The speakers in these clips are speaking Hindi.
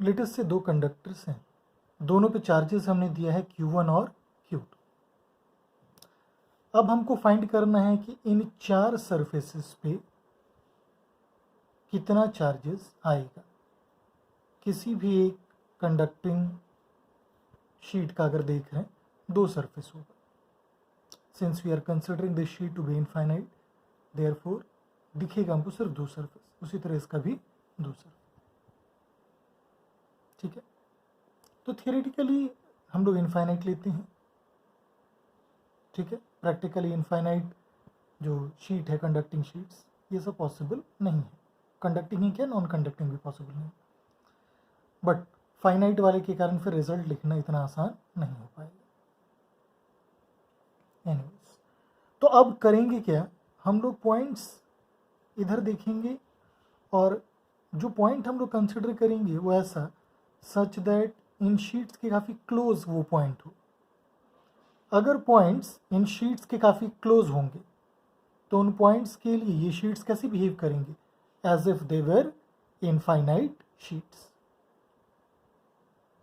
लेटेस्ट से दो कंडक्टर्स हैं, दोनों पे चार्जेस हमने दिया है Q1 और Q2। अब हमको फाइंड करना है कि इन चार सरफेसेस पे कितना चार्जेस आएगा। किसी भी एक कंडक्टिंग शीट का अगर देख रहे हैं, दो सरफेस होगा। Since we are considering this sheet to be infinite, therefore दिखेगा हमको सिर्फ दो सरफेस। उसी तरह इसका भी दो सरफेस। ठीक है, तो थियोरेटिकली हम लोग इनफाइनाइट लेते हैं। ठीक है, प्रैक्टिकली इनफाइनाइट जो शीट है, कंडक्टिंग शीट्स, ये सब पॉसिबल नहीं है। कंडक्टिंग ही क्या, नॉन कंडक्टिंग भी पॉसिबल नहीं, बट फाइनाइट वाले के कारण फिर रिजल्ट लिखना इतना आसान नहीं हो पाएगा। एनीवेज, तो अब करेंगे क्या, हम लोग पॉइंट्स इधर देखेंगे और जो पॉइंट हम लोग कंसिडर करेंगे वो ऐसा सच दैट इन शीट्स के काफ़ी क्लोज वो पॉइंट हो। अगर पॉइंट्स इन शीट्स के काफ़ी क्लोज होंगे तो उन पॉइंट्स के लिए ये शीट्स कैसे बिहेव करेंगे, as if they were infinite sheets.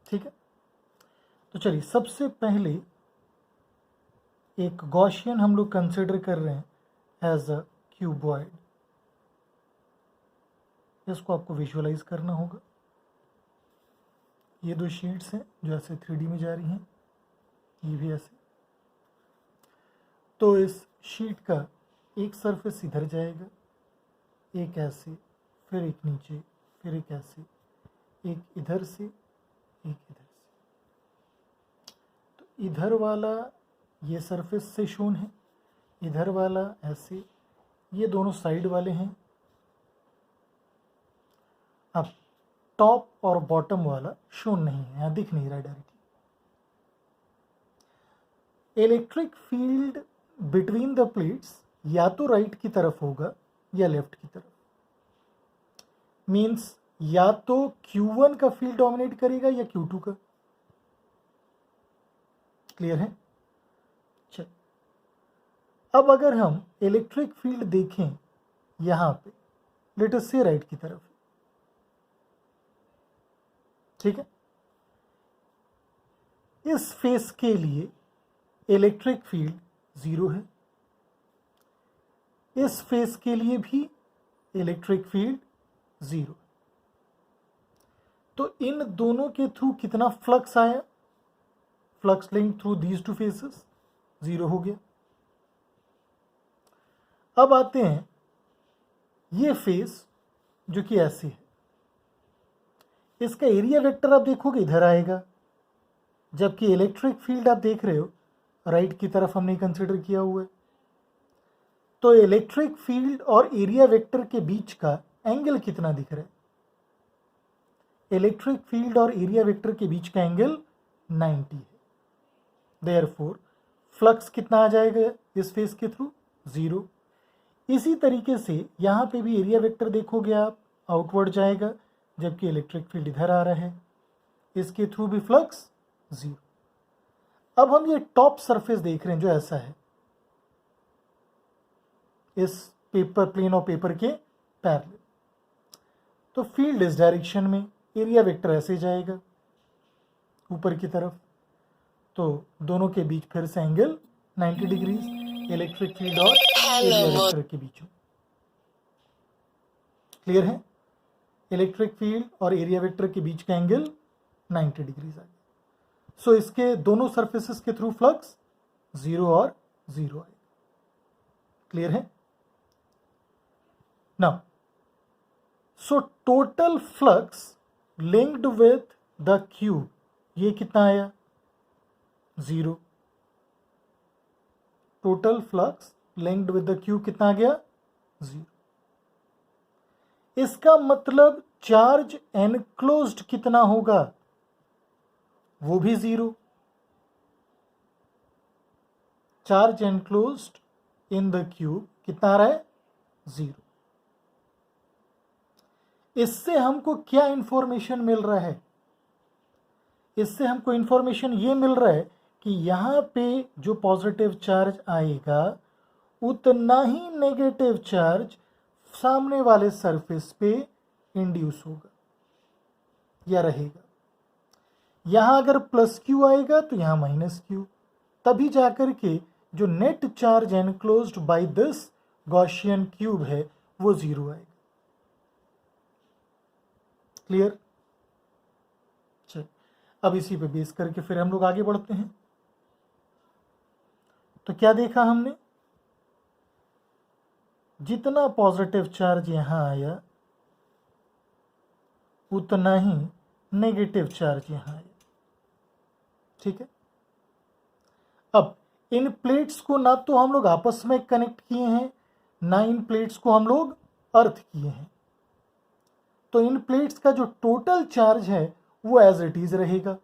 ठीक है, तो चलिए सबसे पहले एक गॉसियन हम लोग कंसिडर कर रहे हैं एज अ क्यूबॉइड। इसको आपको विजुअलाइज करना होगा। ये दो शीट्स हैं जो ऐसे 3D में जा रही हैं, ये भी ऐसे। तो इस शीट का एक सरफेस इधर जाएगा, एक ऐसे, फिर एक नीचे, फिर एक ऐसे, एक इधर से, एक इधर से। तो इधर वाला ये सरफेस से शोन है, इधर वाला ऐसे, ये दोनों साइड वाले हैं। अब टॉप और बॉटम वाला शोन नहीं है, यहाँ दिख नहीं रहा directly. Electric field between the plates या तो राइट की तरफ होगा या लेफ्ट की तरफ। मीन्स या तो Q1 का फील्ड डोमिनेट करेगा या Q2 का। क्लियर है? चल, अब अगर हम इलेक्ट्रिक फील्ड देखें यहां पे, लेट अस से राइट की तरफ, ठीक है, इस फेस के लिए इलेक्ट्रिक फील्ड 0 है, इस फेस के लिए भी इलेक्ट्रिक फील्ड 0। तो इन दोनों के थ्रू कितना फ्लक्स आया, flux link through these two faces 0 हो गया। अब आते हैं ये फेस जो कि ऐसे है, इसका एरिया वेक्टर आप देखोगे इधर आएगा, जबकि इलेक्ट्रिक फील्ड आप देख रहे हो राइट की तरफ हमने कंसिडर किया हुआ है। तो इलेक्ट्रिक फील्ड और एरिया वेक्टर के बीच का एंगल कितना दिख रहा है, इलेक्ट्रिक फील्ड और एरिया वेक्टर के बीच का एंगल 90 है। देयरफॉर फ्लक्स कितना आ जाएगा इस फेस के थ्रू, 0। इसी तरीके से यहाँ पे भी एरिया वेक्टर देखोगे आप, आउटवर्ड जाएगा, जबकि इलेक्ट्रिक फील्ड इधर आ रहा है, इसके थ्रू भी फ्लक्स 0। अब हम ये टॉप सरफेस देख रहे हैं जो ऐसा है, इस पेपर प्लेन और पेपर के पैरेलल। तो फील्ड इस डायरेक्शन में, एरिया वेक्टर ऐसे जाएगा ऊपर की तरफ, तो दोनों के बीच फिर से एंगल 90 डिग्रीज इलेक्ट्रिक फील्ड और एरिया वेक्टर के बीच। क्लियर है? इलेक्ट्रिक फील्ड और एरिया वेक्टर के बीच का एंगल 90 डिग्रीज आ गया। सो इसके दोनों सरफेसेस के थ्रू फ्लक्स 0 और 0 आएगा। क्लियर है? Now so total flux linked with the cube, ये कितना आया, 0। Total flux linked with the cube कितना आ गया, 0। इसका मतलब चार्ज एनक्लोज्ड कितना होगा, वो भी 0। Charge enclosed in the cube कितना आ रहा है, 0। इससे हमको क्या इंफॉर्मेशन मिल रहा है, इससे हमको इंफॉर्मेशन ये मिल रहा है कि यहाँ पे जो पॉजिटिव चार्ज आएगा उतना ही नेगेटिव चार्ज सामने वाले सरफेस पे इंड्यूस होगा। या रहेगा। यहाँ अगर प्लस क्यू आएगा तो यहाँ माइनस क्यू, तभी जाकर के जो net charge enclosed by this Gaussian cube है वो 0 आएगा। क्लियर? चल, अब इसी पे बेस करके फिर हम लोग आगे बढ़ते हैं। तो क्या देखा हमने, जितना पॉजिटिव चार्ज यहां आया उतना ही नेगेटिव चार्ज यहां आया। ठीक है, अब इन प्लेट्स को ना तो हम लोग आपस में कनेक्ट किए हैं, ना इन प्लेट्स को हम लोग अर्थ किए हैं, तो इन प्लेट्स का जो टोटल चार्ज है वो एज इट इज रहेगा।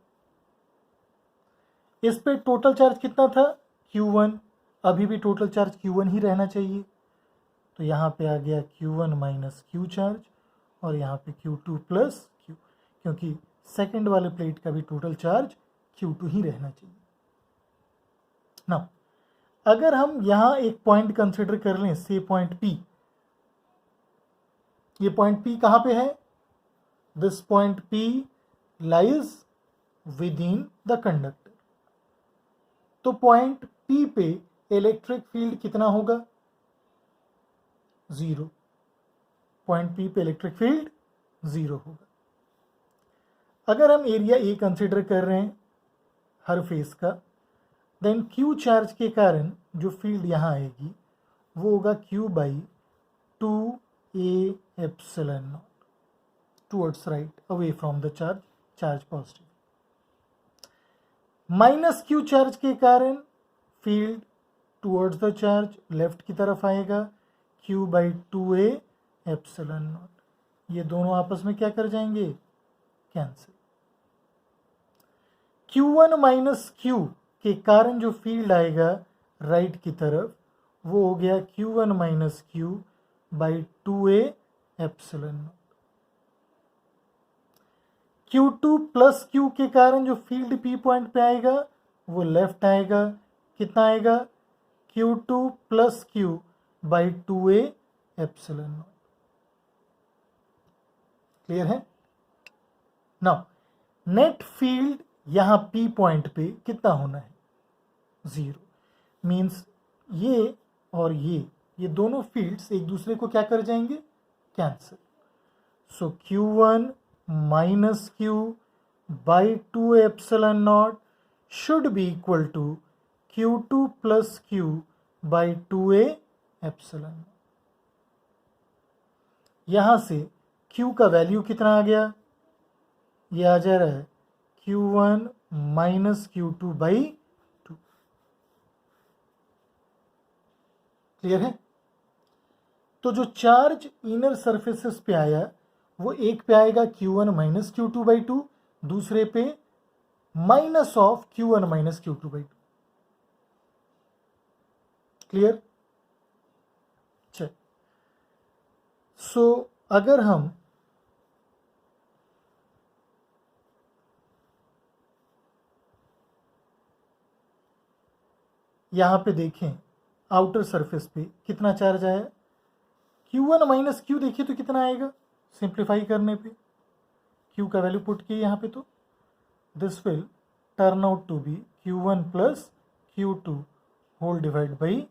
इस पे टोटल चार्ज कितना था, Q1, अभी भी टोटल चार्ज Q1 ही रहना चाहिए। तो यहाँ पे आ गया Q1 माइनस Q चार्ज, और यहाँ पे Q2 प्लस Q, क्योंकि सेकंड वाले प्लेट का भी टोटल चार्ज Q2 ही रहना चाहिए ना। अगर हम यहाँ एक पॉइंट कंसिडर कर लें, से पॉइंट P, ये पॉइंट P कहाँ पे है, this point P lies with in the conductor. तो पॉइंट P पे इलेक्ट्रिक फील्ड कितना होगा, 0। पॉइंट P पे इलेक्ट्रिक फील्ड 0 होगा। अगर हम एरिया A कंसिडर कर रहे हैं हर फेस का, देन Q चार्ज के कारण जो फील्ड यहाँ आएगी वो होगा Q by 2A epsilon not towards right, away from the charge, charge positive. Minus Q charge के कारण field towards the charge left की तरफ आएगा, Q by 2A epsilon not. ये दोनों आपस में क्या कर जाएंगे, कैंसिल। Q1 माइनस Q के कारण जो फील्ड आएगा राइट की तरफ वो हो गया Q1 minus Q by 2A epsilon not. Q2 plus Q के कारण जो फील्ड P पॉइंट पे आएगा वो लेफ्ट आएगा, कितना आएगा, Q2 plus Q by 2A epsilon not. Clear है? नाउ नेट फील्ड यहां P पॉइंट पे कितना होना है, 0। मीन्स ये और ये दोनों फील्ड्स एक दूसरे को क्या कर जाएंगे, cancel. So Q1 minus Q by 2 epsilon not should be equal to Q2 plus Q by 2A epsilon not. यहां से Q का वैल्यू कितना आ गया, ये आ जा रहा है Q1 minus Q2 by 2। Clear है? तो जो चार्ज इनर सरफेसेस पे आया वो एक पे आएगा Q1 माइनस Q2 बाई 2, दूसरे पे minus of Q1 minus Q2 by 2। Clear? चल, सो अगर हम यहां पे देखें आउटर सरफेस पे कितना चार्ज आया, Q1 माइनस Q देखिए तो कितना आएगा, सिंप्लीफाई करने पे Q का वैल्यू पुट किए यहाँ पे, तो this will turn out to be Q1 plus Q2 whole divide by.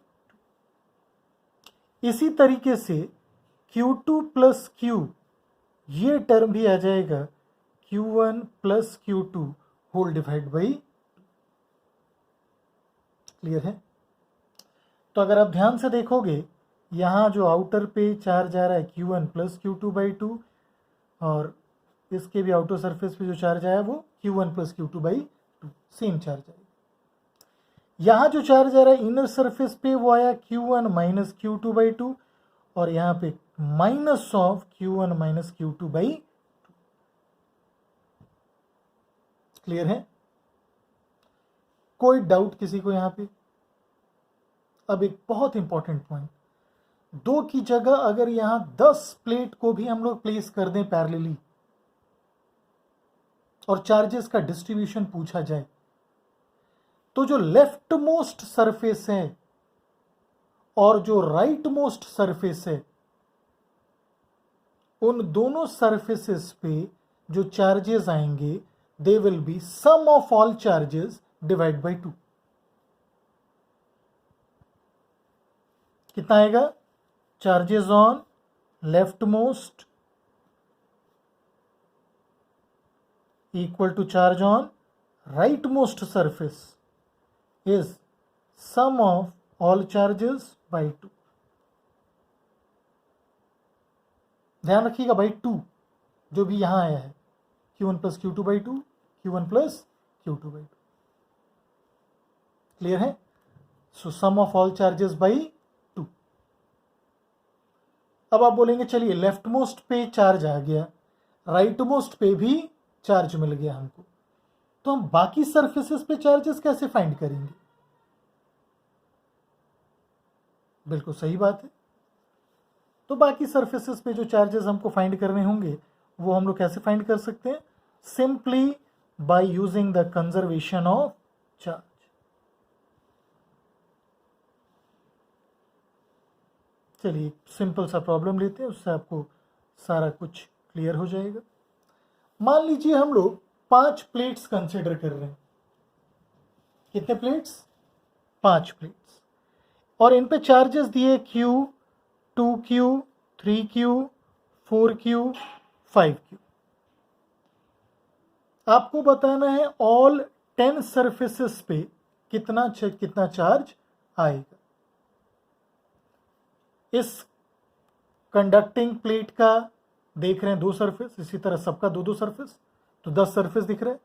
इसी तरीके से Q2 प्लस Q ये टर्म भी आ जाएगा Q1 plus Q2 whole divide by. Clear है? तो अगर आप ध्यान से देखोगे यहाँ जो आउटर पे चार्ज आ रहा है Q1 प्लस Q2 बाई 2, और इसके भी आउटर सरफेस पे जो चार्ज आया वो Q1 plus Q2 by 2, same charge आएगा। यहाँ जो चार्ज आ रहा है इनर सरफेस पे वो आया Q1 माइनस Q2 बाई 2, और यहाँ पे minus of Q1 minus Q2 by 2। Clear है? कोई डाउट किसी को यहाँ पे? अब एक बहुत इंपॉर्टेंट पॉइंट, 2 की जगह अगर यहां 10 प्लेट को भी हम लोग प्लेस कर दें पैरेलली और चार्जेस का डिस्ट्रीब्यूशन पूछा जाए, तो जो लेफ्ट मोस्ट सरफेस है और जो राइट मोस्ट सरफेस है उन दोनों सरफेसेस पे जो चार्जेस आएंगे they will be sum of all charges divide by 2। कितना आएगा? Charges on left most equal to charge on rightmost surface is sum of all charges by 2। ध्यान रखिएगा बाई 2 जो भी यहां आया है, Q1 plus Q2 by 2, Q1 plus Q2 by 2। Clear है? सो सम ऑफ ऑल चार्जेस बाई 2। अब आप बोलेंगे चलिए लेफ्ट मोस्ट पे चार्ज आ गया, राइट मोस्ट पे भी चार्ज मिल गया हमको, तो हम बाकी सरफेसेस पे चार्जेस कैसे फाइंड करेंगे? बिल्कुल सही बात है। तो बाकी सरफेसेस पे जो चार्जेस हमको फाइंड करने होंगे वो हम लोग कैसे फाइंड कर सकते हैं? Simply by using the conservation of charge. चलिए सिंपल सा प्रॉब्लम लेते हैं, उससे आपको सारा कुछ क्लियर हो जाएगा। मान लीजिए हम लोग 5 प्लेट्स कंसिडर कर रहे हैं। कितने प्लेट्स? 5 प्लेट्स, और इन पे चार्जेस दिए Q, 2Q, 3Q, 4Q, 5Q। आपको बताना है ऑल 10 सरफेसेस पे कितना चार्ज आएगा। इस कंडक्टिंग प्लेट का देख रहे हैं 2 सरफेस, इसी तरह सबका 2-2 सरफेस, तो 10 सरफेस दिख रहे हैं।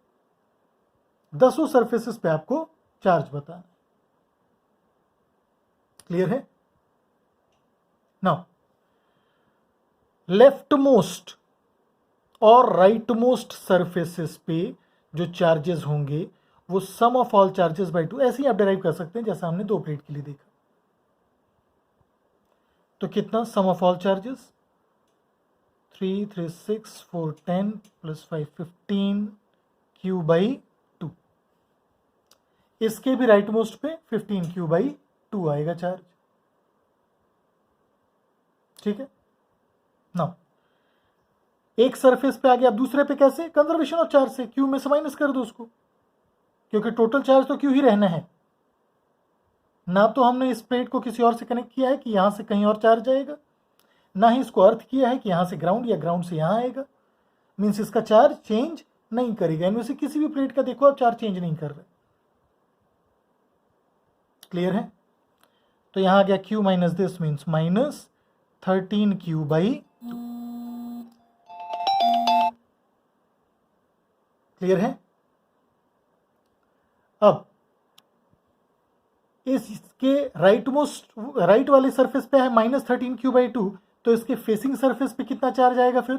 10 सरफेसेस पे आपको चार्ज बताना है। क्लियर है? नाउ लेफ्ट मोस्ट और राइट मोस्ट सरफेसेस पे जो चार्जेस होंगे वो सम ऑफ ऑल चार्जेस बाई 2, ऐसे ही आप डिराइव कर सकते हैं जैसा हमने 2 प्लेट के लिए देखा। तो कितना sum of all charges? 3, 3, 6, 4, 10 plus 5, 15 Q by 2। इसके भी राइट मोस्ट पे 15 Q बाई 2 आएगा चार्ज। ठीक है ना? एक सरफेस पे आ गया, अब दूसरे पे कैसे? कंजर्वेशन ऑफ चार्ज से Q में से माइनस कर दो उसको, क्योंकि टोटल चार्ज तो Q ही रहना है ना। तो हमने इस प्लेट को किसी और से कनेक्ट किया है कि यहां से कहीं और चार्ज आएगा, ना ही इसको अर्थ किया है कि यहां से ग्राउंड या ग्राउंड से यहां आएगा। मीन्स इसका चार्ज चेंज नहीं करेगा। इनमें से किसी भी प्लेट का देखो आप चार्ज चेंज नहीं कर रहे। क्लियर है? तो यहां आ गया Q minus this means minus 13Q by 2। Clear है? अब इसके राइट वाले सरफेस पे है माइनस 13Q बाई 2, तो इसके फेसिंग सरफेस पे कितना चार्ज आएगा फिर?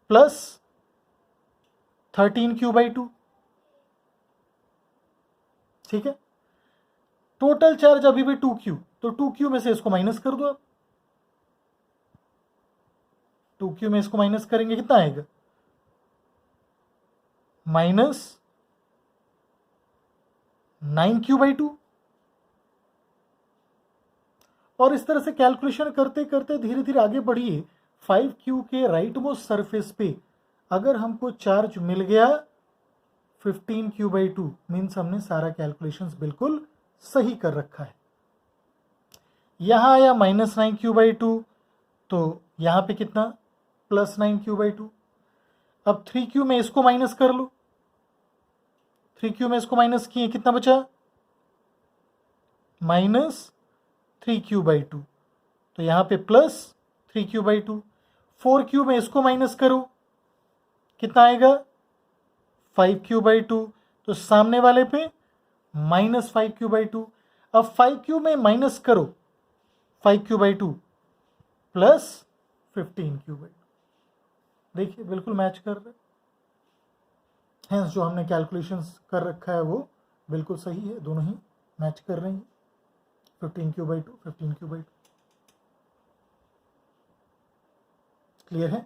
Plus 13Q by 2। ठीक है? टोटल चार्ज अभी भी 2Q, तो 2Q में से इसको माइनस कर दो आप। 2Q में इसको माइनस करेंगे कितना आएगा? Minus 9Q by 2। और इस तरह से कैलकुलेशन करते करते धीरे धीरे आगे बढ़िए। 5Q के राइट मोस्ट सरफेस पे अगर हमको चार्ज मिल गया 15Q बाई 2, मीन्स हमने सारा कैलकुलेशन बिल्कुल सही कर रखा है। यहां आया माइनस 9Q बाई 2, तो यहां पे कितना? Plus 9Q by 2। अब 3Q में इसको माइनस कर लो, 3Q में इसको माइनस किए, कितना बचा? माइनस 3Q बाई 2, तो यहां पे प्लस 3Q बाई 2। 4Q में इसको माइनस करो, कितना आएगा? 5Q बाई 2, तो सामने वाले पे माइनस 5Q बाई 2। अब 5Q में माइनस करो 5Q by 2 plus 15Q by 2। देखिए बिल्कुल मैच कर रहे हैं। जो हमने कैलकुलेशंस कर रखा है वो बिल्कुल सही है, दोनों ही मैच कर रहे हैं। 15Q by 2, 15Q by 2। Clear है?